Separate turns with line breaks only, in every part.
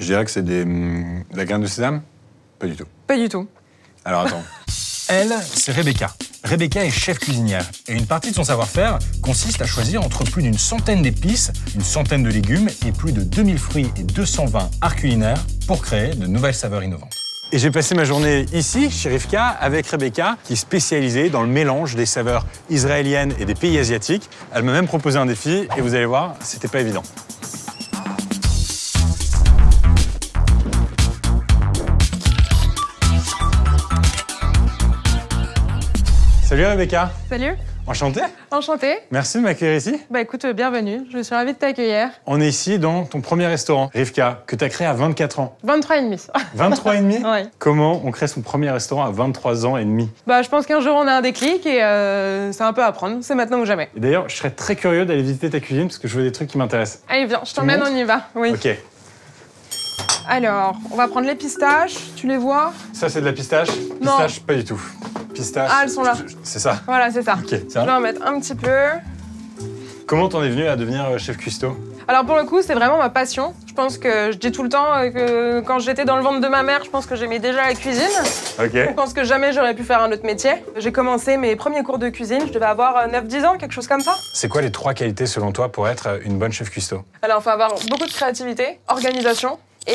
Je dirais que c'est de la graine de sésame? Pas du tout.
Pas du tout.
Alors attends.
Elle, c'est Rebecca. Rebecca est chef cuisinière. Et une partie de son savoir-faire consiste à choisir entre plus d'une centaine d'épices, une centaine de légumes et plus de 2000 fruits et 220 arts culinaires pour créer de nouvelles saveurs innovantes.
Et j'ai passé ma journée ici, chez Rivka, avec Rebecca, qui est spécialisée dans le mélange des saveurs israéliennes et des pays asiatiques. Elle m'a même proposé un défi, et vous allez voir, c'était pas évident. Salut Rebecca.
Salut.
Enchanté.
Enchantée.
Merci de m'accueillir ici.
Bah écoute, bienvenue. Je suis ravie de t'accueillir.
On est ici dans ton premier restaurant, Rivka, que tu as créé à 24 ans.
23 et demi.
23 et demi?
Ouais.
Comment on crée son premier restaurant à 23 ans et demi?
Bah je pense qu'un jour on a un déclic et c'est un peu à apprendre. C'est maintenant ou jamais.
Et d'ailleurs, je serais très curieux d'aller visiter ta cuisine parce que je veux des trucs qui m'intéressent.
Allez viens, je t'emmène,
montres?
on y va. Oui.
Ok.
Alors, on va prendre les pistaches. Tu les vois?
Ça, c'est de la pistache?
Non.
Pistache, pas du tout. Pistache.
Ah, elles sont là.
C'est ça.
Voilà, c'est ça.
Ok,
Je
ça.
vais en mettre un petit peu.
Comment t'en es venu à devenir chef cuistot?
Alors pour le coup, c'est vraiment ma passion. Je pense que je dis tout le temps que quand j'étais dans le ventre de ma mère, je pense que j'aimais déjà la cuisine.
Ok.
Je pense que jamais j'aurais pu faire un autre métier. J'ai commencé mes premiers cours de cuisine, je devais avoir 9-10 ans, quelque chose comme ça.
C'est quoi les 3 qualités selon toi pour être une bonne chef cuistot?
Alors il faut avoir beaucoup de créativité, organisation et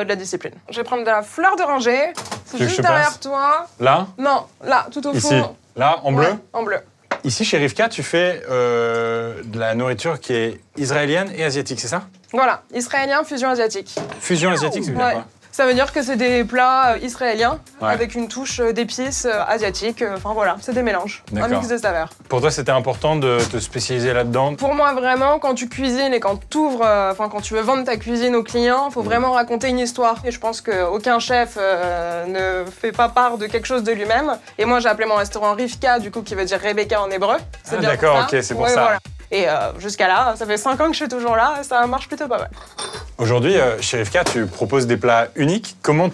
de la discipline. Je vais prendre de la fleur d'oranger. C'est
Tu veux que
juste
je
derrière
passe
toi.
Là?
Non, là, tout au fond.
Ici? Là, en bleu?
Ouais, en bleu.
Ici, chez Rivka, tu fais de la nourriture qui est israélienne et asiatique, c'est ça?
Voilà, israélien, fusion asiatique.
Fusion asiatique, ça veut dire
Ouais.
quoi?
Ça veut dire que c'est des plats israéliens
Ouais.
avec une touche d'épices asiatiques. Enfin voilà, c'est des mélanges, un
D'accord.
mix de saveurs.
Pour toi, c'était important de te spécialiser là-dedans?
Pour moi, vraiment, quand tu cuisines et quand quand tu veux vendre ta cuisine aux clients, faut vraiment raconter une histoire. Et je pense qu'aucun chef ne fait pas part de quelque chose de lui-même. Et moi, j'ai appelé mon restaurant Rivka, du coup, qui veut dire Rebecca en hébreu. C'est
Ah,
bien
d'accord,
pour ça.
ok, c'est pour
Ouais,
ça.
voilà. Et jusqu'à là, ça fait 5 ans que je suis toujours là, et ça marche plutôt pas mal.
Aujourd'hui, chez Rivka, tu proposes des plats uniques. Comment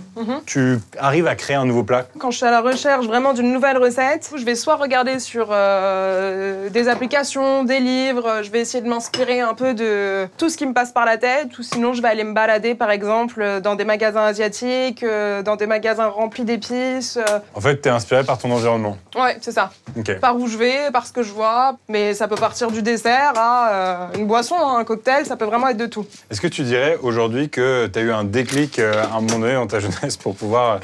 tu arrives à créer un nouveau plat?
Quand je suis à la recherche vraiment d'une nouvelle recette, je vais soit regarder sur des applications, des livres, je vais essayer de m'inspirer un peu de tout ce qui me passe par la tête, ou sinon je vais aller me balader par exemple dans des magasins asiatiques, dans des magasins remplis d'épices.
En fait, t'es inspiré par ton environnement.
Ouais, c'est ça.
Ok.
Par où je vais, par ce que je vois, mais ça peut partir du dessert à une boisson, hein, un cocktail, ça peut vraiment être de tout.
Est-ce que tu dirais aujourd'hui que tu as eu un déclic à un moment donné dans ta jeunesse pour pouvoir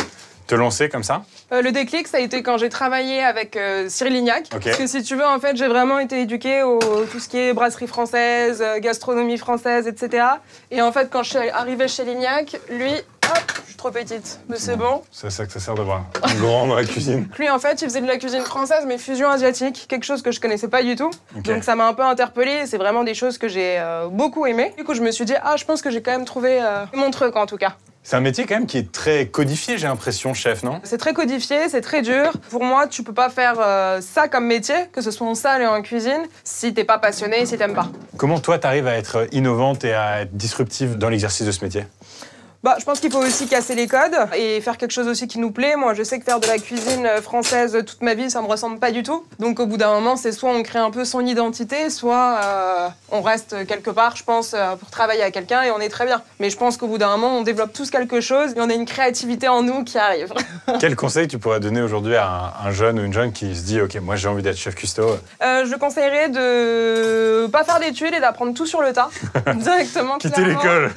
te lancer comme ça?
Le déclic, ça a été quand j'ai travaillé avec Cyril Lignac.
Ok.
Parce que si tu veux, en fait, j'ai vraiment été éduquée au tout ce qui est brasserie française, gastronomie française, etc. Et en fait, quand je suis arrivée chez Lignac, lui, hop, je suis trop petite, mais c'est bon.
C'est ça que ça sert d'avoir un grand dans la cuisine.
Lui, en fait, il faisait de la cuisine française, mais fusion asiatique, quelque chose que je connaissais pas du tout.
Ok.
Donc ça m'a un peu interpellée, c'est vraiment des choses que j'ai beaucoup aimées. Du coup, je me suis dit, je pense que j'ai quand même trouvé mon truc, en tout cas.
C'est un métier quand même qui est très codifié, j'ai l'impression, chef, non?
C'est très codifié, c'est très dur. Pour moi, tu peux pas faire ça comme métier, que ce soit en salle et en cuisine, si t'es pas passionné, si t'aimes pas.
Comment toi, t'arrives à être innovante et à être disruptive dans l'exercice de ce métier?
Je pense qu'il faut aussi casser les codes et faire quelque chose aussi qui nous plaît. Moi, je sais que faire de la cuisine française toute ma vie, ça me ressemble pas du tout. Donc, au bout d'un moment, c'est soit on crée un peu son identité, soit on reste quelque part, je pense, pour travailler à quelqu'un et on est très bien. Mais je pense qu'au bout d'un moment, on développe tous quelque chose et on a une créativité en nous qui arrive.
Quel conseil tu pourrais donner aujourd'hui à un jeune ou une jeune qui se dit « Ok, moi j'ai envie d'être chef cuistot ».
Je le conseillerais de pas faire d'études et d'apprendre tout sur le tas, directement.
Quitter
clairement.
l'école.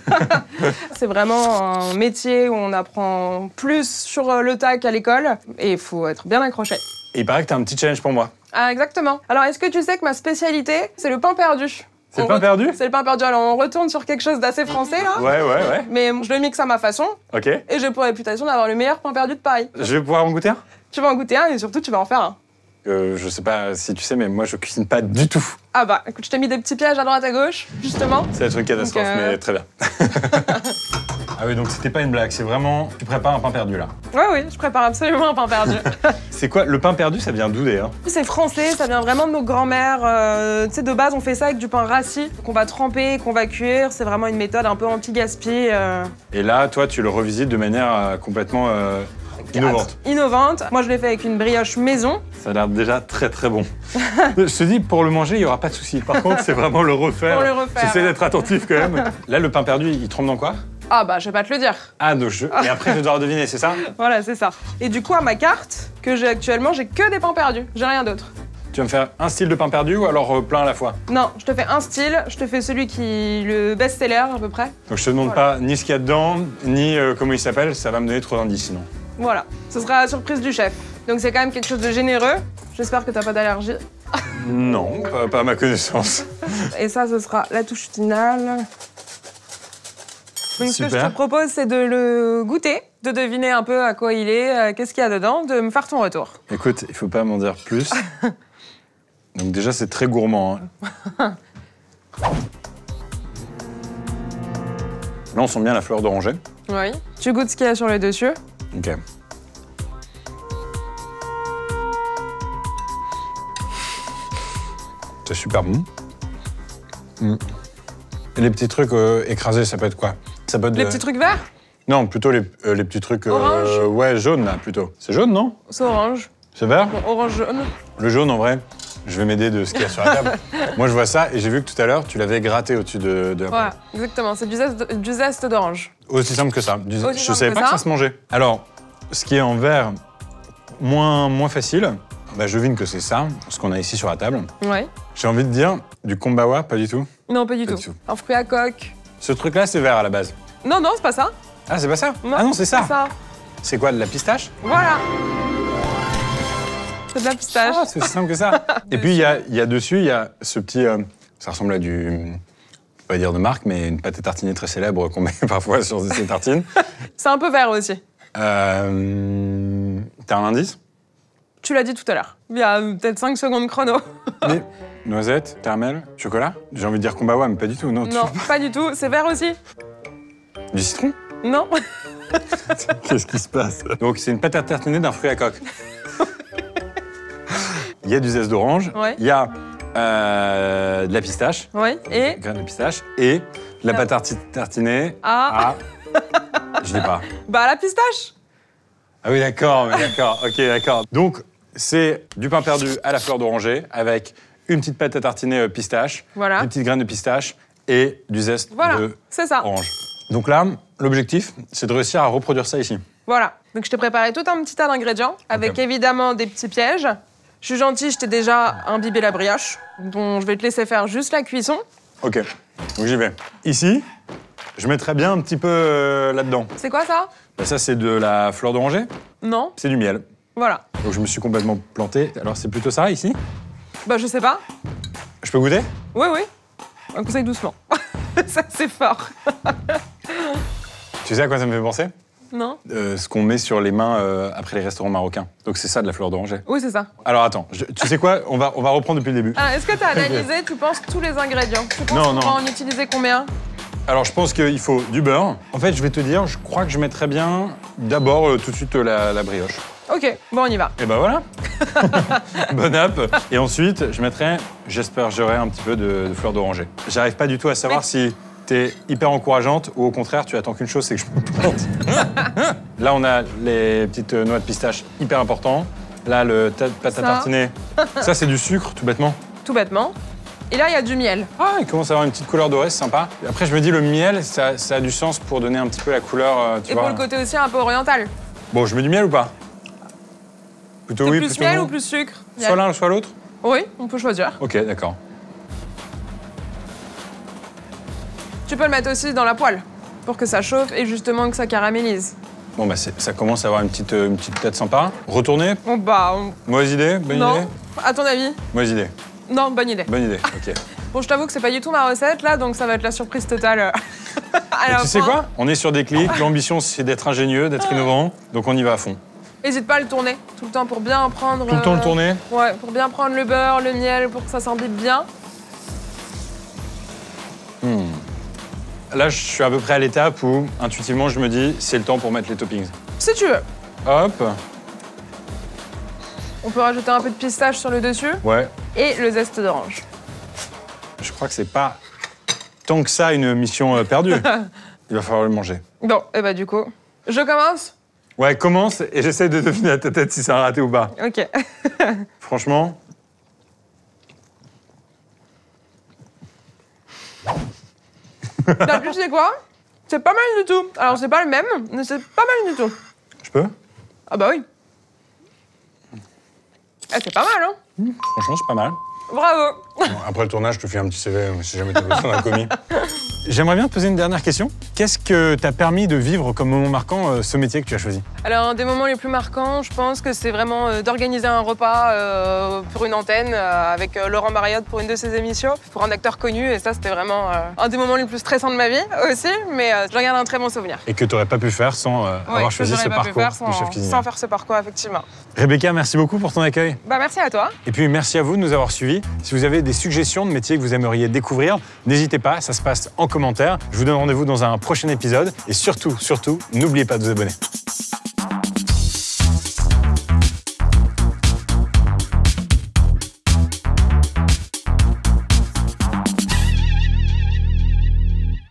C'est vraiment un métier où on apprend plus sur le tas qu'à l'école et il faut être bien accroché.
Et il paraît que t'as un petit challenge pour moi.
Ah, exactement. Alors, est-ce que tu sais que ma spécialité, c'est le pain perdu?
C'est le pain perdu?
C'est le pain perdu. Alors, on retourne sur quelque chose d'assez français, là.
Ouais.
Mais je le mixe à ma façon
Ok.
et j'ai pour réputation d'avoir le meilleur pain perdu de Paris.
Je vais pouvoir en goûter un?
Tu vas en goûter un et surtout, tu vas en faire un.
Je sais pas si tu sais, mais moi je cuisine pas du tout.
Ah bah, écoute, je t'ai mis des petits pièges à droite à gauche, justement.
Ça va être une catastrophe,
Donc,
mais très bien. Ah oui, donc c'était pas une blague, c'est vraiment... Tu prépares un pain perdu, là.
Oui, je prépare absolument un pain perdu.
C'est quoi? Le pain perdu, ça vient d'où, d'ailleurs?
C'est français, ça vient vraiment de nos grands-mères. Tu sais, de base, on fait ça avec du pain rassis, qu'on va tremper, qu'on va cuire. C'est vraiment une méthode un peu anti-gaspi.
Et là, toi, tu le revisites de manière complètement innovante.
Innovante. Moi, je l'ai fait avec une brioche maison.
Ça a l'air déjà très très bon. Je te dis, pour le manger, il n'y aura pas de souci. Par contre, c'est vraiment le refaire.
Pour le refaire,
J'essaie
ouais.
d'être attentif quand même. Là, le pain perdu, il trempe dans quoi?
Ah bah, je vais pas te le dire.
Ah, donc et après, je vais devoir deviner, c'est ça?
Voilà, c'est ça. Et du coup, à ma carte que j'ai actuellement, j'ai que des pains perdus. J'ai rien d'autre.
Tu vas me faire un style de pain perdu ou alors plein à la fois?
Non, je te fais un style, je te fais celui qui le best-seller à peu près.
Donc je te demande
Voilà.
pas ni ce qu'il y a dedans, ni comment il s'appelle, ça va me donner trop d'indices sinon.
Voilà, ce sera la surprise du chef. Donc c'est quand même quelque chose de généreux. J'espère que t'as pas d'allergie.
Non, pas à ma connaissance.
Et ça, ce sera la touche finale. Donc ce que je
Super.
te propose, c'est de le goûter, de deviner un peu à quoi il est, qu'est-ce qu'il y a dedans, de me faire ton retour.
Écoute, il faut pas m'en dire plus. Donc déjà, c'est très gourmand. Hein. Là, on sent bien la fleur d'oranger.
Oui. Tu goûtes ce qu'il y a sur le dessus.
Ok. C'est super bon. Et les petits trucs écrasés, ça peut être quoi? Ça peut être
Les petits trucs verts,
Non, plutôt les petits trucs...
Orange.
Ouais, jaunes, là, plutôt. C'est jaune, non?
c'est orange.
C'est vert?
Bon, orange jaune.
Le jaune, en vrai, je vais m'aider de ce qu'il y a sur la table. Moi, je vois ça, et j'ai vu que tout à l'heure, tu l'avais gratté au-dessus de la
Voilà, exactement. C'est du zeste d'orange.
Aussi simple que ça.
Aussi
Je
simple
savais
que
pas que
ça.
ça se mangeait. Alors, ce qui est en vert, moins facile, bah, je devine que c'est ça, ce qu'on a ici sur la table.
Ouais.
J'ai envie de dire du kombawa, pas du tout.
Non, pas du
Pas
tout.
du tout.
Un fruit à coque.
Ce truc-là, c'est vert à la base.
Non, non, c'est pas ça.
Ah, c'est pas ça? Ah non, c'est ça. C'est quoi, de la pistache?
Voilà. C'est de la pistache.
Ah, c'est aussi simple que ça. Et puis, il y a dessus, il y a ce petit... ça ressemble à du... Je vais pas dire de marque, mais une pâte à tartiner très célèbre qu'on met parfois sur ces tartines.
C'est un peu vert aussi.
T'as un indice?
Tu l'as dit tout à l'heure. Il y a peut-être 5 secondes chrono.
Mais noisette, caramel, chocolat? J'ai envie de dire kombawa, mais pas du tout. Non,
Non, pas du tout. C'est vert aussi.
Du citron?
Non.
Qu'est-ce qui se passe? Donc, c'est une pâte à tartiner d'un fruit à coque. Il y a du zeste d'orange,
Ouais.
il y a de la pistache,
Oui. Et
graines de pistache, et de la pâte à tartiner
Ah.
Je dis pas.
Bah la pistache.
Ah oui, d'accord, ok, d'accord. Donc, c'est du pain perdu à la fleur d'oranger avec une petite pâte à tartiner pistache,
Voilà.
des petites graines de pistache et du zeste
Voilà.
de
C'est ça.
orange. Donc là, l'objectif, c'est de réussir à reproduire ça ici.
Voilà. Donc je t'ai préparé tout un petit tas d'ingrédients avec évidemment des petits pièges. Je suis gentille, je t'ai déjà imbibé la brioche, dont je vais te laisser faire juste la cuisson.
Ok, donc j'y vais. Ici, je mettrais bien un petit peu là-dedans.
C'est quoi ça?
Bah, ça, c'est de la fleur d'oranger,
Non.
c'est du miel.
Voilà.
Donc je me suis complètement planté. Alors c'est plutôt ça ici?
Bah je sais pas.
Je peux goûter?
Oui, oui. Un conseil doucement. Ça c'est fort.
Tu sais à quoi ça me fait penser?
Non?
Ce qu'on met sur les mains après les restaurants marocains. Donc c'est ça de la fleur d'oranger.
Oui, c'est ça.
Alors attends, tu sais quoi? On va reprendre depuis le début.
Ah, est-ce que tu as analysé, tu penses, tous les ingrédients? Tu penses
Non,
qu'on
non.
va en utiliser combien?
Alors je pense qu'il faut du beurre. En fait, je vais te dire, je crois que je mettrais bien d'abord tout de suite la brioche.
Ok, bon, on y va.
Et ben voilà. Bon app. Et ensuite, je mettrai, j'espère, un petit peu de fleur d'oranger. J'arrive pas du tout à savoir si t'es hyper encourageante ou au contraire, tu attends qu'une chose, c'est que je me plante. Là, on a les petites noix de pistache hyper important. Là, le pâte à
Ça.
tartiner. Ça, c'est du sucre, tout bêtement.
Tout bêtement. Et là, il y a du miel.
Ah, il commence à avoir une petite couleur dorée, c'est sympa. Après, je me dis, le miel, ça a du sens pour donner un petit peu la couleur, tu
Et
vois.
pour le côté aussi un peu oriental.
Bon, je mets du miel ou pas? Plutôt oui,
plus
plutôt
miel
non.
ou plus sucre?
Soit l'un, soit l'autre?
Oui, on peut choisir.
Ok, d'accord.
Tu peux le mettre aussi dans la poêle pour que ça chauffe et justement que ça caramélise.
Bon, bah, ça commence à avoir une petite tête sympa. Retourner?
Bon, bah,
Mauvaise idée? Bonne
non.
idée?
À ton avis?
Mauvaise idée.
Non, bonne idée.
Bonne idée, ok.
Bon, je t'avoue que c'est pas du tout ma recette là, donc ça va être la surprise totale. À la
Tu sais
fin.
quoi? On est sur des clics. L'ambition, c'est d'être ingénieux, d'être innovant. Donc, on y va à fond.
Hésite pas à le tourner tout le temps pour bien prendre.
Tout le temps le tourner?
Ouais, pour bien prendre le beurre, le miel, pour que ça s'imbibe bien.
Là, je suis à peu près à l'étape où, intuitivement, je me dis, c'est le temps pour mettre les toppings.
Si tu veux.
Hop.
On peut rajouter un peu de pistache sur le dessus
Ouais.
et le zeste d'orange.
Je crois que c'est pas tant que ça une mission perdue. Il va falloir le manger.
Bon, et bah du coup, je commence?
Ouais, commence et j'essaie de deviner à ta tête si c'est un raté ou pas.
Ok.
Franchement.
T'as plus, tu sais quoi? C'est pas mal du tout. Alors, c'est pas le même, mais c'est pas mal du tout.
Je peux?
Ah bah oui. Ah, c'est pas mal, hein?
Franchement, c'est pas mal.
Bravo.
Bon, après le tournage, je te fais un petit CV si jamais tu as besoin d'un commis. J'aimerais bien te poser une dernière question. Qu'est-ce que t'a permis de vivre comme moment marquant ce métier que tu as choisi?
Alors, un des moments les plus marquants, je pense que c'est vraiment d'organiser un repas pour une antenne avec Laurent Mariotte pour une de ses émissions, pour un acteur connu. Et ça, c'était vraiment un des moments les plus stressants de ma vie aussi, mais j'en garde un très bon souvenir.
Et que tu n'aurais pas pu faire sans avoir choisi ce parcours de chef cuisinier.
Sans faire ce parcours, effectivement.
Rebecca, merci beaucoup pour ton accueil.
Bah, merci à toi.
Et puis merci à vous de nous avoir suivis. Si vous avez des suggestions de métiers que vous aimeriez découvrir, n'hésitez pas, ça se passe en commentaire. Je vous donne rendez-vous dans un prochain épisode. Et surtout, n'oubliez pas de vous abonner.